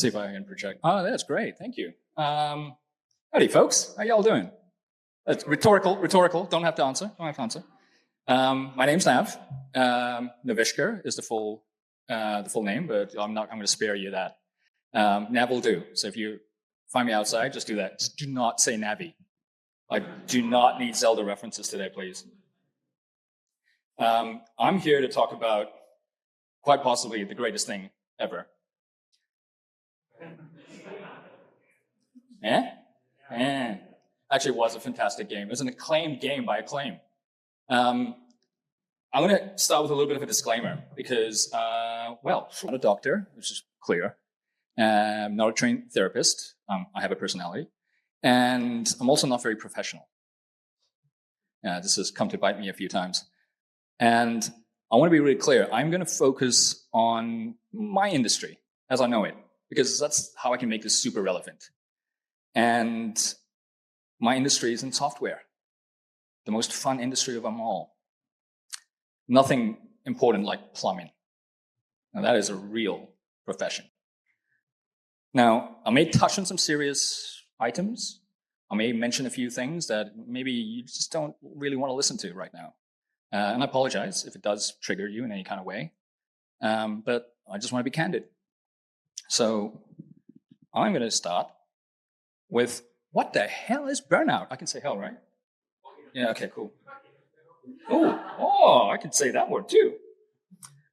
see if I can project. Oh, that's great. Thank you. Howdy, folks. How y'all doing? That's rhetorical. Don't have to answer. My name's Nav. Navishkar is the full name, but I'm going to spare you that. Nav will do. So if you find me outside, just do that. Just do not say Navi. I do not need Zelda references today, please. I'm here to talk about quite possibly the greatest thing ever. Actually, it was a fantastic game. It was an acclaimed game by Acclaim. I'm going to start with a little bit of a disclaimer because, I'm not a doctor, which is clear. I'm not a trained therapist. I have a personality. And I'm also not very professional. This has come to bite me a few times. And I want to be really clear. I'm going to focus on my industry as I know it, because that's how I can make this super relevant. And my industry is in software, the most fun industry of them all. Nothing important like plumbing. Now, that is a real profession. Now, I may touch on some serious items. I may mention a few things that maybe you just don't really want to listen to right now. And I apologize if it does trigger you in any kind of way. But I just want to be candid. So I'm going to start with, what the hell is burnout? I can say hell, right? Yeah, okay, cool. Oh, I can say that word too.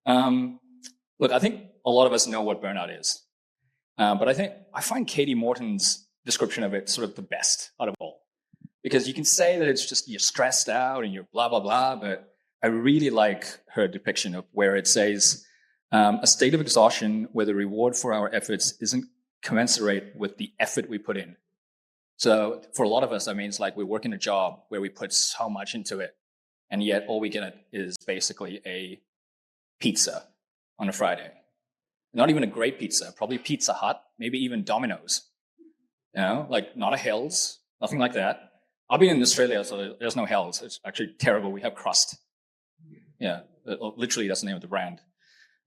Look, I think a lot of us know what burnout is. But I find Katie Morton's description of it sort of the best out of all. Because you can say that it's just you're stressed out and you're blah, blah, blah, but I really like her depiction of where it says, a state of exhaustion where the reward for our efforts isn't commensurate with the effort we put in. So for a lot of us, that means like we work in a job where we put so much into it, and yet all we get is basically a pizza on a Friday. Not even a great pizza, probably Pizza Hut, maybe even Domino's. You know, like not a Hell's, nothing like that. I've been in Australia, so there's no Hell's. It's actually terrible. We have crust. Yeah, literally that's the name of the brand.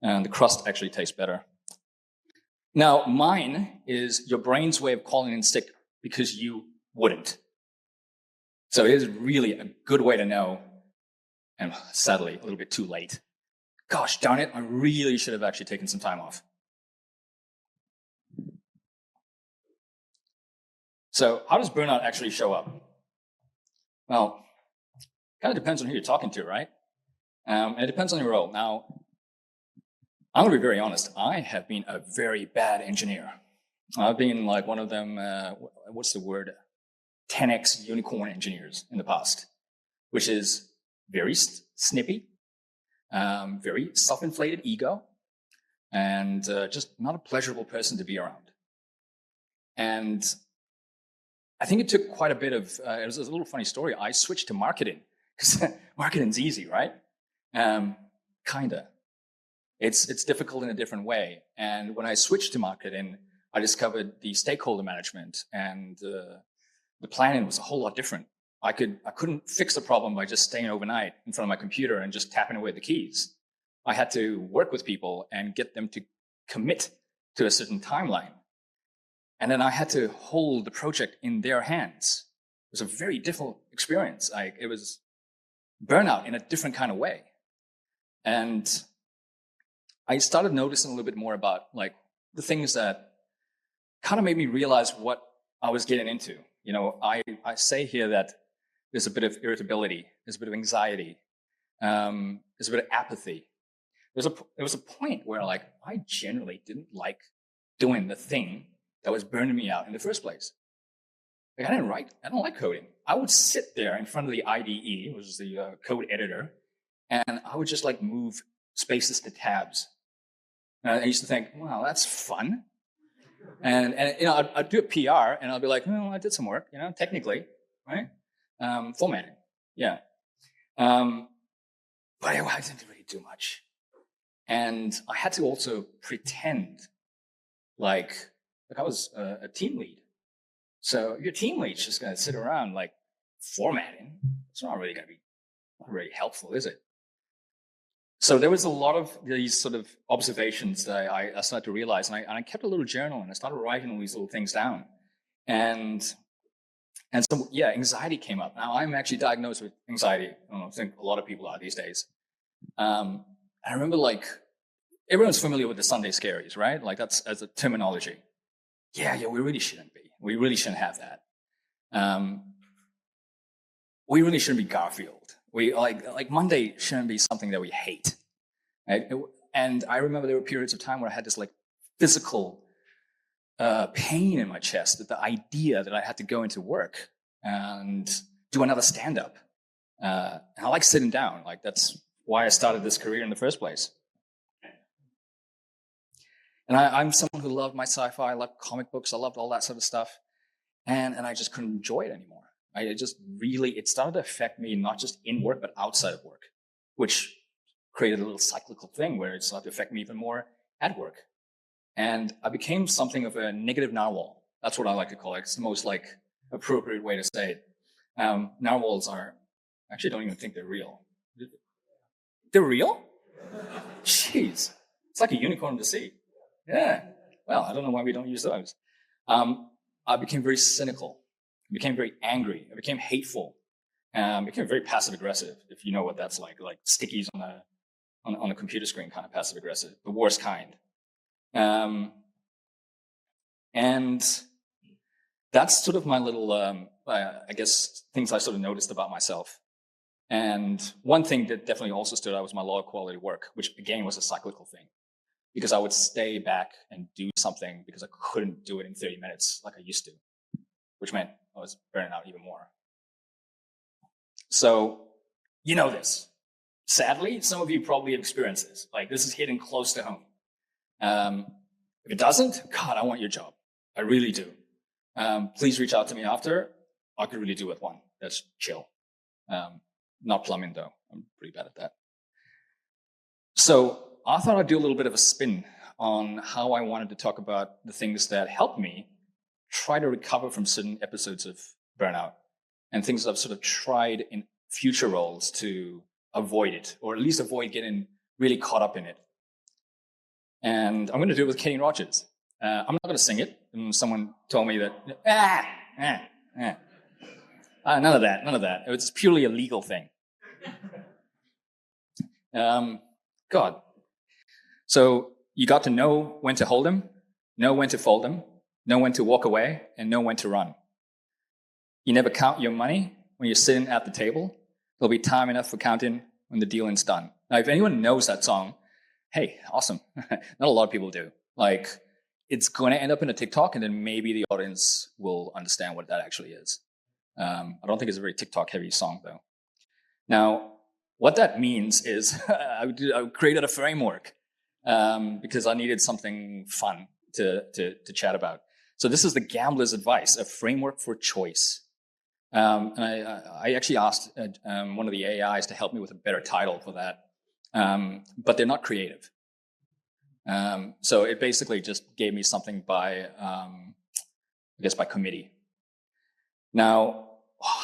And the crust actually tastes better. Now, mine is your brain's way of calling in sick because you wouldn't. So it is really a good way to know, and sadly, a little bit too late. Gosh darn it, I really should have actually taken some time off. So how does burnout actually show up? Well, kind of depends on who you're talking to, right? And it depends on your role. Now, I'm going to be very honest. I have been a very bad engineer. I've been like one of them, 10x unicorn engineers in the past, which is very snippy, very self-inflated ego, and just not a pleasurable person to be around. And I think it took quite a bit of, it was a little funny story. I switched to marketing because marketing's easy, right? Kinda. It's difficult in a different way. And when I switched to marketing, I discovered the stakeholder management, and the planning was a whole lot different. I couldn't fix the problem by just staying overnight in front of my computer and just tapping away the keys. I had to work with people and get them to commit to a certain timeline. And then I had to hold the project in their hands. It was a very difficult experience. It was burnout in a different kind of way. And I started noticing a little bit more about like the things that kind of made me realize what I was getting into. You know, I say here that there's a bit of irritability, there's a bit of anxiety, there's a bit of apathy. There was a point where like I generally didn't like doing the thing that was burning me out in the first place. Like I don't like coding. I would sit there in front of the IDE, which is the code editor, and I would just like move spaces to tabs. And I used to think, wow, that's fun. And you know, I'd do a PR, and I'll be like, well, I did some work, you know, technically, right? Formatting, yeah. But I didn't really do much. And I had to also pretend like I was a team lead. So your team lead's just going to sit around like formatting. It's not really going to be not really helpful, is it? So there was a lot of these sort of observations that I started to realize, and I kept a little journal, and I started writing all these little things down. And so, yeah, anxiety came up. Now, I'm actually diagnosed with anxiety. I think a lot of people are these days. I remember, like, everyone's familiar with the Sunday scaries, right? Like, that's as a terminology. Yeah, we really shouldn't be. We really shouldn't have that. We really shouldn't be Garfield. We like Monday shouldn't be something that we hate. Right? And I remember there were periods of time where I had this like physical pain in my chest at the idea that I had to go into work and do another stand-up. And I like sitting down. Like, that's why I started this career in the first place. And I'm someone who loved my sci-fi. I loved comic books. I loved all that sort of stuff. And I just couldn't enjoy it anymore. It started to affect me, not just in work, but outside of work, which created a little cyclical thing where it started to affect me even more at work. And I became something of a negative narwhal. That's what I like to call it. It's the most like appropriate way to say it. Narwhals I actually don't even think they're real. They're real? Jeez. It's like a unicorn to see. Yeah. Well, I don't know why we don't use those. I became very cynical. I became very angry. I became hateful. I became very passive aggressive, if you know what that's like stickies on a computer screen kind of passive aggressive, the worst kind. And that's sort of my little, I guess, things I sort of noticed about myself. And one thing that definitely also stood out was my low quality work, which again was a cyclical thing, because I would stay back and do something because I couldn't do it in 30 minutes like I used to, which meant I was burning out even more. So, you know this. Sadly, some of you probably have experienced this. Like, this is hitting close to home. If it doesn't, God, I want your job. I really do. Please reach out to me after. I could really do with one. That's chill. Not plumbing, though. I'm pretty bad at that. So I thought I'd do a little bit of a spin on how I wanted to talk about the things that helped me try to recover from certain episodes of burnout and things that I've sort of tried in future roles to avoid it, or at least avoid getting really caught up in it. And I'm going to do it with Kenny Rogers. I'm not going to sing it. And someone told me that, none of that. It was purely a legal thing. God. So you got to know when to hold him, know when to fold him, know when to walk away, and know when to run. You never count your money when you're sitting at the table. There'll be time enough for counting when the dealing's done. Now, if anyone knows that song, hey, awesome. Not a lot of people do. Like, it's going to end up in a TikTok, and then maybe the audience will understand what that actually is. I don't think it's a very TikTok-heavy song, though. Now, what that means is I created a framework because I needed something fun to chat about. So this is the Gambler's Advice, a framework for choice. And I actually asked one of the AIs to help me with a better title for that, but they're not creative. So it basically just gave me something by committee. Now,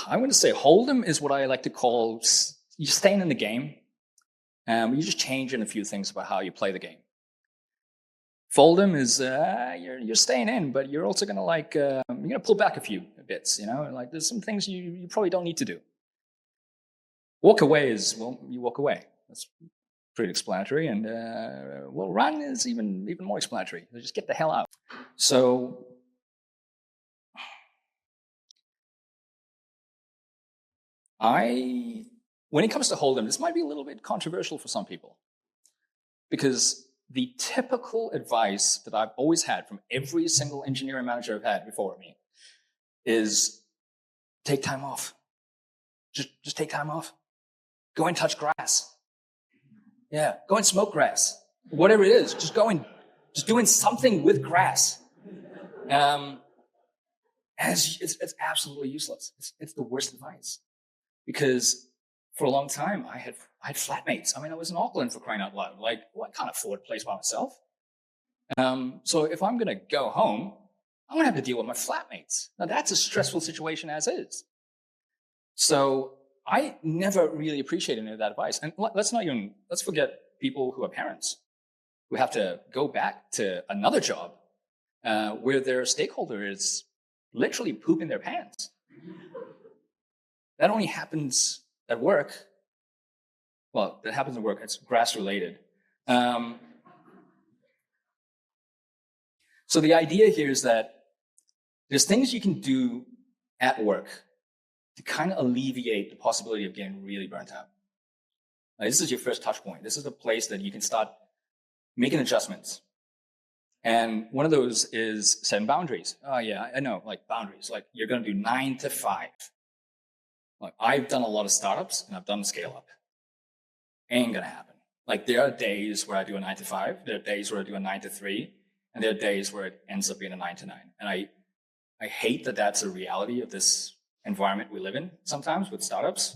I'm going to say Hold'em is what I like to call you're staying in the game. You're just changing a few things about how you play the game. Fold'em is you're staying in, but you're also going to you're going to pull back a few bits. You know, like there's some things you probably don't need to do. Walk away is, well, you walk away. That's pretty explanatory, and run is even more explanatory. Just get the hell out. So when it comes to Hold'em, this might be a little bit controversial for some people, because the typical advice that I've always had from every single engineering manager I've had before me is take time off. Just take time off. Go and touch grass. Yeah, go and smoke grass. Whatever it is, just doing something with grass. And it's absolutely useless. It's the worst advice. Because for a long time, I had flatmates. I mean, I was in Auckland, for crying out loud. Like, well, I can't afford a place by myself. So if I'm going to go home, I'm going to have to deal with my flatmates. Now, that's a stressful situation as is. So I never really appreciated any of that advice. And let's forget people who are parents who have to go back to another job where their stakeholder is literally pooping their pants. That only happens at work. Well, that happens at work. It's grass related. So the idea here is that there's things you can do at work to kind of alleviate the possibility of getting really burnt out. Now, this is your first touch point. This is a place that you can start making adjustments. And one of those is setting boundaries. Oh yeah, I know, like boundaries. Like you're going to do 9 to 5. Like I've done a lot of startups and I've done scale up. Ain't going to happen. Like there are days where I do a 9 to 5. There are days where I do a 9 to 3. And there are days where it ends up being a 9 to 9. And I hate that that's a reality of this environment we live in sometimes with startups.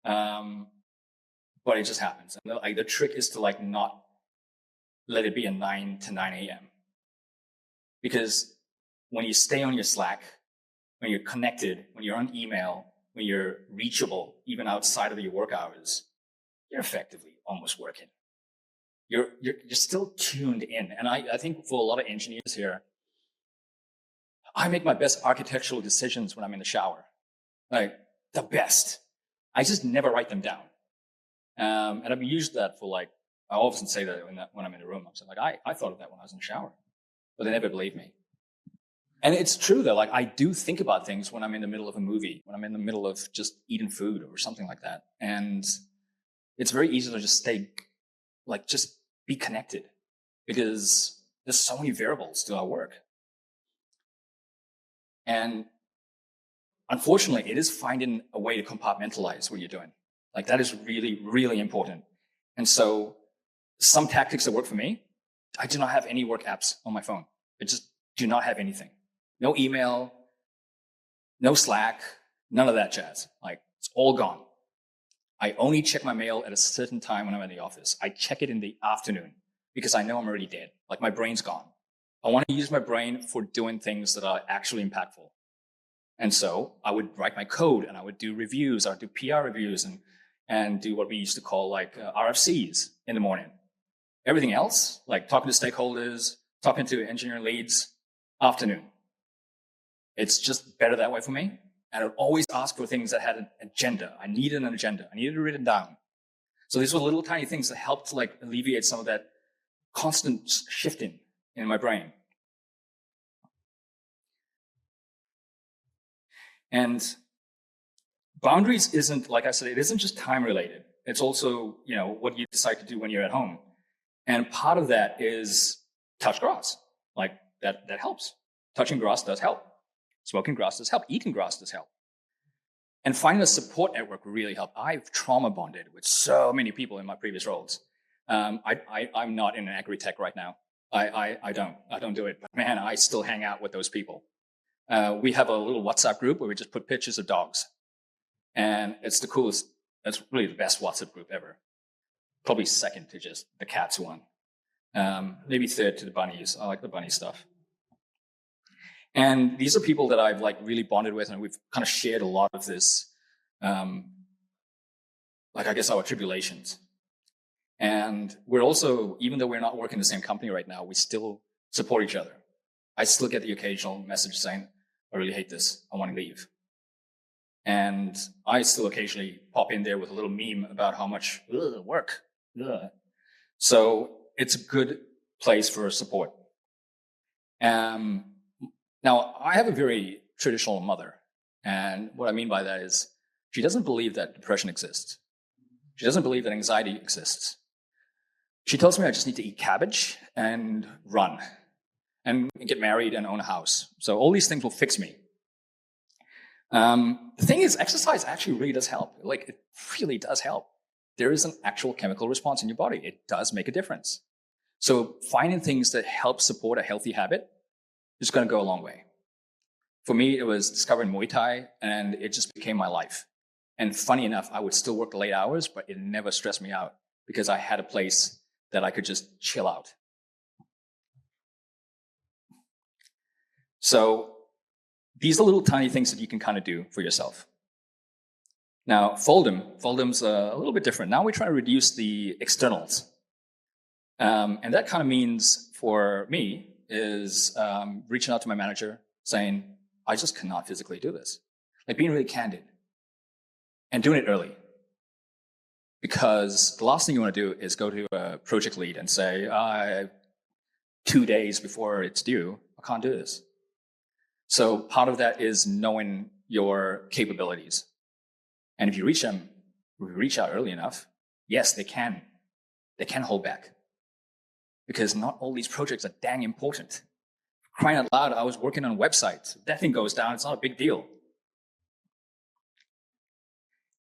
But it just happens. And the trick is to like not let it be a 9 to 9 a.m. Because when you stay on your Slack, when you're connected, when you're on email, when you're reachable, even outside of your work hours, you're effectively almost working. You're still tuned in. And I think for a lot of engineers here, I make my best architectural decisions when I'm in the shower. Like the best. I just never write them down. And I've used that for like, I often say that when I'm in a room. I'm saying like, I thought of that when I was in the shower, but they never believe me. And it's true though, like I do think about things when I'm in the middle of a movie, when I'm in the middle of just eating food or something like that. And it's very easy to just just be connected because there's so many variables to our work. And unfortunately, it is finding a way to compartmentalize what you're doing. Like that is really, really important. And so some tactics that work for me, I do not have any work apps on my phone. I just do not have anything. No email, no Slack, none of that jazz. Like it's all gone. I only check my mail at a certain time when I'm in the office. I check it in the afternoon because I know I'm already dead. Like my brain's gone. I want to use my brain for doing things that are actually impactful. And so I would write my code and I would do reviews. I would do PR reviews and do what we used to call like RFCs in the morning. Everything else, like talking to stakeholders, talking to engineering leads, afternoon. It's just better that way for me. And I would always ask for things that had an agenda. I needed an agenda. I needed it written down. So these were little tiny things that helped to like alleviate some of that constant shifting in my brain. And boundaries isn't, like I said, it isn't just time related. It's also, what you decide to do when you're at home. And part of that is touch grass. Like that helps. Touching grass does help. Smoking grass does help. Eating grass does help. And finding a support network really helped. I've trauma bonded with so many people in my previous roles. I'm not in an agri-tech right now. I don't do it. But man, I still hang out with those people. We have a little WhatsApp group where we just put pictures of dogs. And it's the coolest, that's really the best WhatsApp group ever. Probably second to just the cats one. Maybe third to the bunnies. I like the bunny stuff. And these are people that I've like really bonded with, and we've kind of shared a lot of this, I guess our tribulations. And we're also, even though we're not working in the same company right now, we still support each other. I still get the occasional message saying, I really hate this. I want to leave. And I still occasionally pop in there with a little meme about how much work. Ugh. So it's a good place for support. Now, I have a very traditional mother. And what I mean by that is she doesn't believe that depression exists. She doesn't believe that anxiety exists. She tells me I just need to eat cabbage and run and get married and own a house. So all these things will fix me. The thing is, exercise actually really does help. Like, it really does help. There is an actual chemical response in your body. It does make a difference. So finding things that help support a healthy habit is going to go a long way. For me, it was discovering Muay Thai, and it just became my life. And funny enough, I would still work the late hours, but it never stressed me out because I had a place that I could just chill out. So these are little tiny things that you can kind of do for yourself. Now, Fold'em. Fold'em's a little bit different. Now we're trying to reduce the externals. And that kind of means for me is reaching out to my manager saying, I just cannot physically do this. Like being really candid and doing it early. Because the last thing you want to do is go to a project lead and say, 2 days before it's due, I can't do this. So part of that is knowing your capabilities. And if you reach out early enough, yes, they can hold back. Because not all these projects are dang important. Crying out loud, I was working on a website. If that thing goes down, it's not a big deal.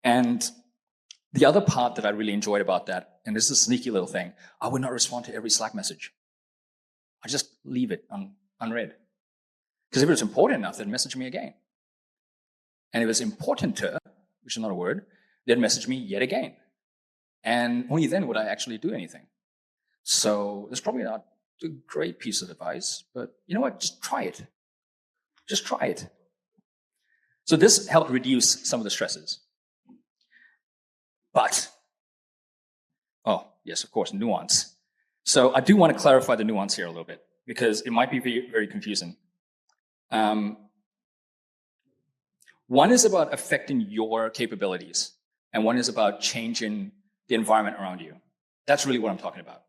And the other part that I really enjoyed about that, and this is a sneaky little thing, I would not respond to every Slack message. I just leave it unread. Because if it was important enough, they'd message me again. And if it was important to, which is not a word, they'd message me yet again. And only then would I actually do anything. So it's probably not a great piece of advice, but you know what? Just try it. Just try it. So this helped reduce some of the stresses. But, oh, yes, of course, nuance. So I do want to clarify the nuance here a little bit because it might be very, very confusing. One is about affecting your capabilities, and one is about changing the environment around you. That's really what I'm talking about.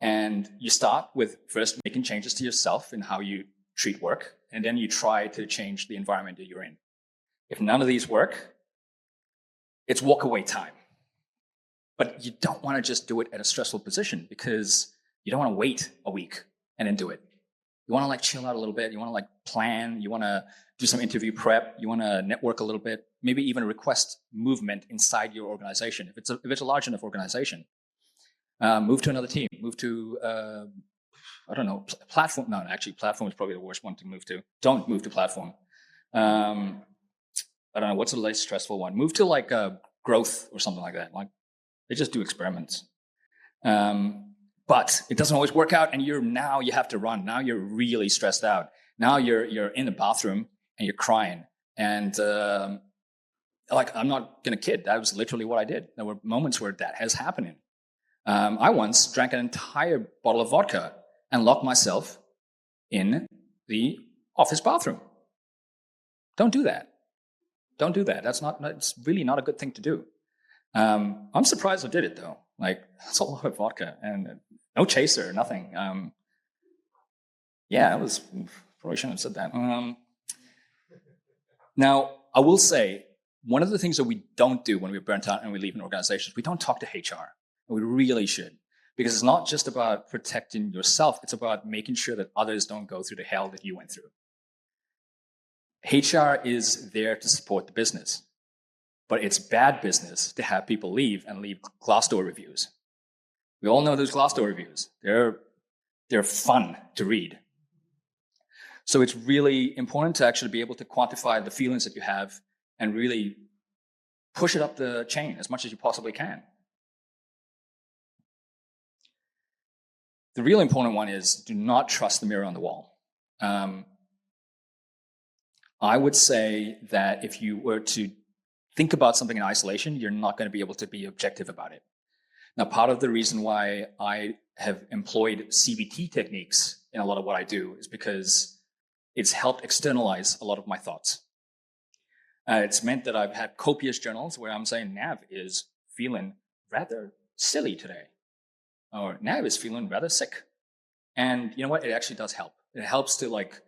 And you start with first making changes to yourself in how you treat work, and then you try to change the environment that you're in. If none of these work, it's walk away time. But you don't want to just do it at a stressful position because you don't want to wait a week and then do it. You want to like chill out a little bit. You want to like plan. You want to do some interview prep. You want to network a little bit, maybe even request movement inside your organization. If it's a large enough organization, move to another team, move to, I don't know, platform. No, actually platform is probably the worst one to move to. Don't move to platform. I don't know, what's the least stressful one? Move to like growth or something like that. Like they just do experiments. But it doesn't always work out, and now you have to run. Now you're really stressed out. Now you're in the bathroom and you're crying. And like I'm not gonna kid, that was literally what I did. There were moments where that has happened. I once drank an entire bottle of vodka and locked myself in the office bathroom. Don't do that. Don't do that. It's really not a good thing to do. I'm surprised I did it though. Like that's a lot of vodka and no chaser, nothing. Yeah, it was, probably shouldn't have said that. Now, I will say, one of the things that we don't do when we're burnt out and we leave an organization, we don't talk to HR. And we really should. Because it's not just about protecting yourself, it's about making sure that others don't go through the hell that you went through. HR is there to support the business. But it's bad business to have people leave and leave Glassdoor reviews. We all know those Glassdoor reviews. They're fun to read. So it's really important to actually be able to quantify the feelings that you have and really push it up the chain as much as you possibly can. The really important one is do not trust the mirror on the wall. I would say that if you were to think about something in isolation, you're not going to be able to be objective about it. Now, part of the reason why I have employed CBT techniques in a lot of what I do is because it's helped externalize a lot of my thoughts. It's meant that I've had copious journals where I'm saying Nav is feeling rather silly today, or Nav is feeling rather sick. And you know what? It actually does help. It helps to like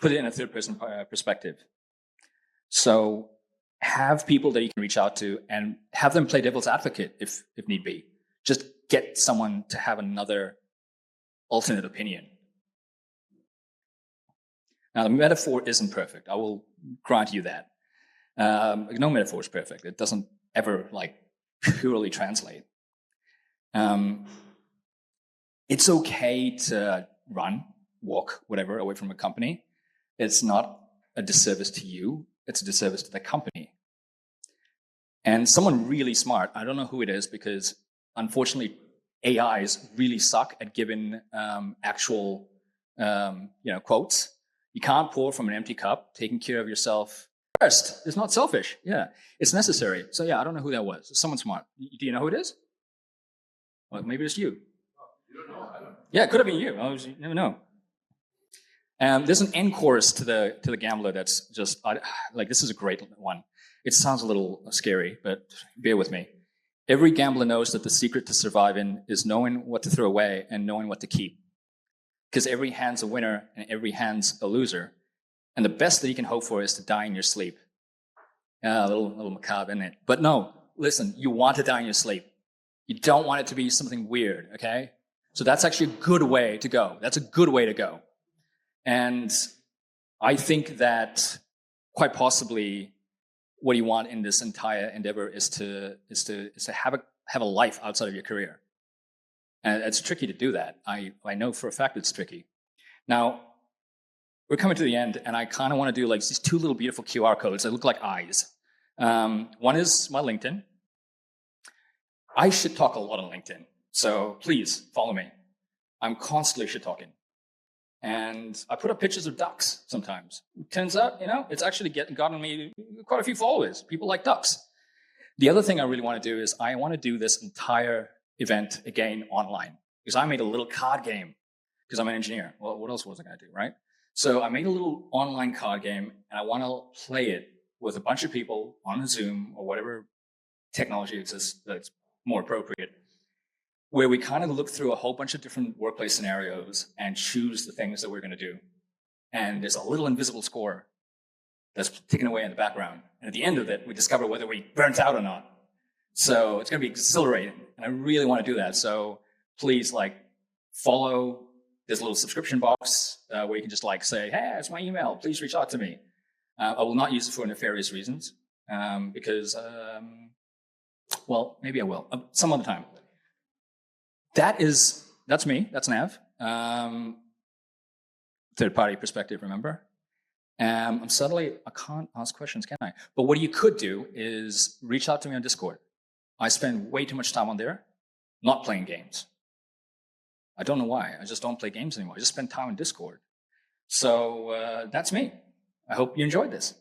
put it in a third person perspective. So have people that you can reach out to and have them play devil's advocate if need be. Just get someone to have another alternate opinion. Now, the metaphor isn't perfect. I will grant you that. No metaphor is perfect. It doesn't ever like purely translate. It's okay to run, walk, whatever, away from a company. It's not a disservice to you. It's a disservice to the company. And someone really smart, I don't know who it is because unfortunately AIs really suck at giving actual quotes. You can't pour from an empty cup. Taking care of yourself first. It's not selfish. Yeah, it's necessary. So yeah, I don't know who that was. Someone smart. Do you know who it is? Well, maybe it's you. Yeah, it could have been you. You never know. There's an end chorus to the Gambler that's just like, this is a great one. It sounds a little scary, but bear with me. Every gambler knows that the secret to surviving is knowing what to throw away and knowing what to keep. Because every hand's a winner and every hand's a loser. And the best that you can hope for is to die in your sleep. Yeah, a little macabre, isn't it? But no, listen, you want to die in your sleep. You don't want it to be something weird, okay? So that's actually a good way to go. That's a good way to go. And I think that quite possibly what you want in this entire endeavor is to have a life outside of your career. And it's tricky to do that. I know for a fact it's tricky. Now, we're coming to the end, and I kind of want to do like these two little beautiful QR codes that look like eyes. One is my LinkedIn. I shit talk a lot on LinkedIn, so please follow me. I'm constantly shit talking. And I put up pictures of ducks sometimes. Turns out, it's actually gotten me quite a few followers. People like ducks. The other thing I really want to do is I want to do this entire event again online, because I made a little card game because I'm an engineer. Well, what else was I going to do, right? So I made a little online card game, and I want to play it with a bunch of people on Zoom or whatever technology exists that's more appropriate, where we kind of look through a whole bunch of different workplace scenarios and choose the things that we're going to do. And there's a little invisible score that's ticking away in the background. And at the end of it, we discover whether we burnt out or not. So it's going to be exhilarating. And I really want to do that. So please follow. There's a little subscription box where you can just say, hey, it's my email. Please reach out to me. I will not use it for nefarious reasons because, well, maybe I will some other time. That's me. That's Nav. Third-party perspective, remember? I can't ask questions, can I? But what you could do is reach out to me on Discord. I spend way too much time on there not playing games. I don't know why. I just don't play games anymore. I just spend time on Discord. So that's me. I hope you enjoyed this.